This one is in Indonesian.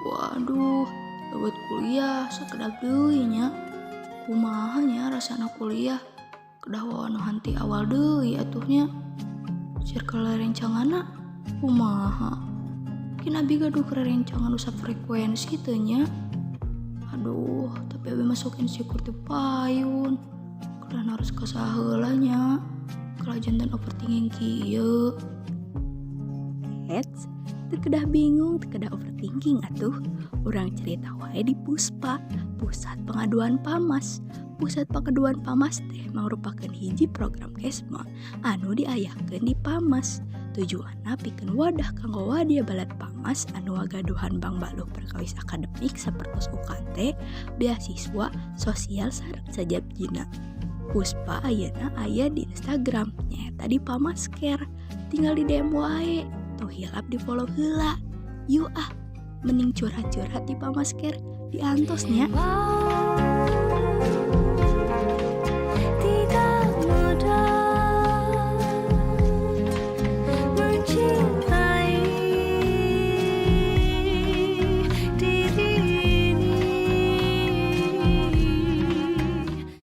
Waduh, lewat kuliah sakedak deui nya. Kumaha nya rasana kuliah? Kedah wawa nu hanti awal deui atuhnya. Circle rerencanganna kumaha? Mungkin abi gaduh kererencangan usah frekuensi teu nya. Aduh, tapi abi masuk insecure teu payun. Kedah harus kasaheula nya. Kalajan dan overthinking kieu. Eits, teu kedah bingung, teu kedah overthinking atuh. Urang cerita wae di PUSPA, Pusat Pengaduan PAMAS. Pusat Pengaduan PAMAS teh mangrupakeun hiji program KESMA anu diayahkeun di PAMAS. Tujuanna pikeun wadah kanggo wadia balad PAMAS anu ngagaduhan bang-baluh perkawis akademik sapertos UKT, beasiswa, sosial sareng sajabjina. PUSPA ayeuna aya di Instagram nyaeta di PAMAScare. Tinggal di DM wae. Tuh hilap di follow heula. Yuk mending curhat-curhat di PAMAScare, diantosnya.